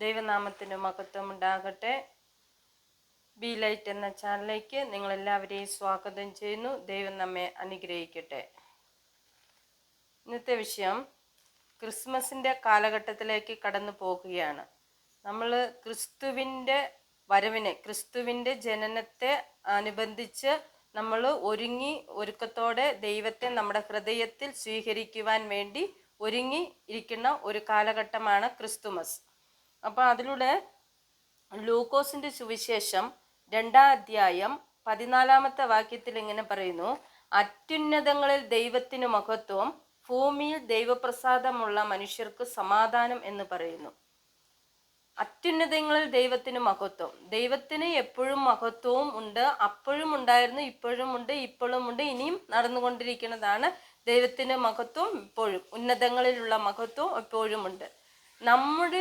ദൈവനാമത്തിന് മഹത്വം ഉണ്ടാകട്ടെ. ബി ലൈറ്റ് എന്ന ചാനലിലേക്ക് നിങ്ങളെല്ലാവരെയും സ്വാഗതം ചെയ്യുന്നു. ദൈവം നമ്മെ അനുഗ്രഹിക്കട്ടെ. ഇന്നത്തെ വിഷയം ക്രിസ്മസിൻ്റെ കാലഘട്ടത്തിലേക്ക് കടന്നു പോകുകയാണ്. നമ്മൾ ക്രിസ്തുവിൻ്റെ വരവിനെ, ക്രിസ്തുവിൻ്റെ ജനനത്തെ അനുബന്ധിച്ച് നമ്മൾ ഒരുക്കത്തോടെ ദൈവത്തെ നമ്മുടെ ഹൃദയത്തിൽ സ്വീകരിക്കുവാൻ വേണ്ടി ഒരുങ്ങി ഇരിക്കുന്ന ഒരു കാലഘട്ടമാണ് ക്രിസ്തുമസ്. അപ്പോൾ അതിലൂടെ ലൂക്കോസിൻ്റെ സുവിശേഷം 2-ാം അധ്യായം 14-ാമത്തെ വാക്യത്തിൽ ഇങ്ങനെ പറയുന്നു: അത്യുന്നതങ്ങളിൽ ദൈവത്തിന് മഹത്വം, ഭൂമിയിൽ ദൈവപ്രസാദമുള്ള മനുഷ്യർക്ക് സമാധാനം എന്ന് പറയുന്നു. അത്യുന്നതങ്ങളിൽ ദൈവത്തിന് മഹത്വം. ദൈവത്തിന് എപ്പോഴും മഹത്വവും ഉണ്ട്, അപ്പോഴും ഉണ്ടായിരുന്നു, ഇപ്പോഴും ഉണ്ട്, ഇപ്പോഴും ഉണ്ട്, ഇനിയും നടന്നുകൊണ്ടിരിക്കുന്നതാണ്. ദൈവത്തിന് മഹത്വം ഇപ്പോഴും, ഉന്നതങ്ങളിലുള്ള മഹത്വം എപ്പോഴും ഉണ്ട്. നമ്മുടെ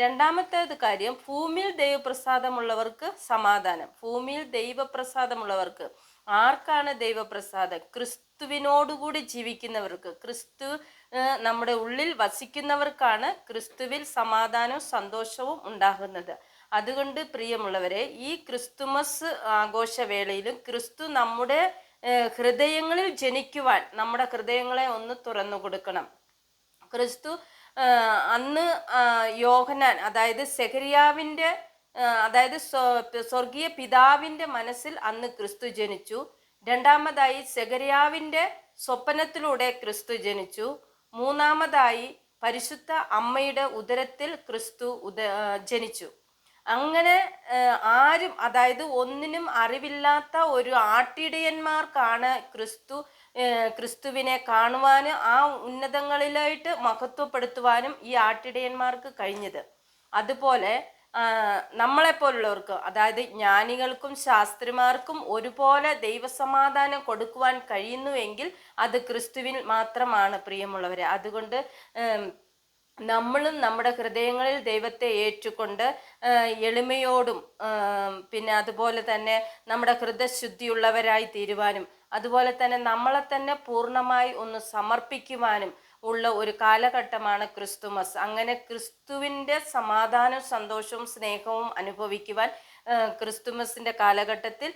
രണ്ടാമത്തേത് കാര്യം, ഭൂമിയിൽ ദൈവപ്രസാദമുള്ളവർക്ക് സമാധാനം. ഭൂമിയിൽ ദൈവപ്രസാദമുള്ളവർക്ക് ആർക്കാണ് ദൈവപ്രസാദം? ക്രിസ്തുവിനോടുകൂടി ജീവിക്കുന്നവർക്ക്, ക്രിസ്തു നമ്മുടെ ഉള്ളിൽ വസിക്കുന്നവർക്കാണ് ക്രിസ്തുവിൽ സമാധാനവും സന്തോഷവും ഉണ്ടാകുന്നത്. അതുകൊണ്ട് പ്രിയമുള്ളവരെ, ഈ ക്രിസ്തുമസ് ആഘോഷവേളയിലും ക്രിസ്തു നമ്മുടെ ഹൃദയങ്ങളിൽ ജനിക്കുവാൻ നമ്മുടെ ഹൃദയങ്ങളെ ഒന്ന് തുറന്നു കൊടുക്കണം. ക്രിസ്തു അന്ന് യോഹന്നാൻ, അതായത് സെഖരിയാവിൻ്റെ, അതായത് സ്വർഗീയ പിതാവിൻ്റെ മനസ്സിൽ അന്ന് ക്രിസ്തു ജനിച്ചു. രണ്ടാമതായി സെഖരിയാവിൻ്റെ സ്വപ്നത്തിലൂടെ ക്രിസ്തു ജനിച്ചു. മൂന്നാമതായി പരിശുദ്ധ അമ്മയുടെ ഉദരത്തിൽ ക്രിസ്തു ജനിച്ചു. അങ്ങനെ ആരും, അതായത് ഒന്നിനും അറിവില്ലാത്ത ഒരു ആട്ടിടയന്മാർക്കാണ് ക്രിസ്തുവിനെ കാണുവാനും ആ ഉന്നതങ്ങളിലായിട്ട് മഹത്വപ്പെടുത്തുവാനും ഈ ആട്ടിടയന്മാർക്ക് കഴിഞ്ഞത്. അതുപോലെ നമ്മളെപ്പോലുള്ളവർക്ക്, അതായത് ജ്ഞാനികൾക്കും ശാസ്ത്രിമാർക്കും ഒരുപോലെ ദൈവസമാധാനം കൊടുക്കുവാൻ കഴിയുന്നുവെങ്കിൽ അത് ക്രിസ്തുവിൽ മാത്രമാണ് പ്രിയമുള്ളവരെ. അതുകൊണ്ട് നമ്മളും നമ്മുടെ ഹൃദയങ്ങളിൽ ദൈവത്തെ ഏറ്റുകൊണ്ട് എളിമയോടും പിന്നെ അതുപോലെ തന്നെ നമ്മുടെ ഹൃദയശുദ്ധിയുള്ളവരായി തീരുവാനും അതുപോലെ തന്നെ നമ്മളെ തന്നെ പൂർണ്ണമായി ഒന്ന് സമർപ്പിക്കുവാനും ഉള്ള ഒരു കാലഘട്ടമാണ് ക്രിസ്തുമസ്. അങ്ങനെ ക്രിസ്തുവിൻ്റെ സമാധാനവും സന്തോഷവും സ്നേഹവും അനുഭവിക്കുവാൻ ക്രിസ്തുമസിൻ്റെ കാലഘട്ടത്തിൽ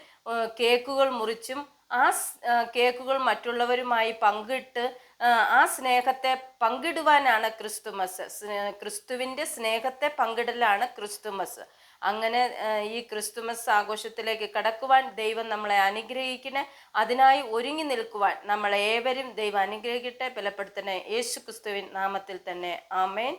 കേക്കുകൾ മുറിച്ചും ആ കേക്കുകൾ മറ്റുള്ളവരുമായി പങ്കിട്ട് ആ സ്നേഹത്തെ പങ്കിടുവാനാണ് ക്രിസ്തുമസ്. ക്രിസ്തുവിൻ്റെ സ്നേഹത്തെ പങ്കിടലാണ് ക്രിസ്തുമസ്. അങ്ങനെ ഈ ക്രിസ്തുമസ് ആഘോഷത്തിലേക്ക് കടക്കുവാൻ ദൈവം നമ്മളെ അനുഗ്രഹിക്കണേ. അതിനായി ഒരുങ്ങി നിൽക്കുവാൻ നമ്മളേവരും ദൈവം അനുഗ്രഹിക്കട്ടെ, ബലപ്പെടുത്തണേ. യേശു ക്രിസ്തുവിൻ നാമത്തിൽ തന്നെ. ആമേൻ.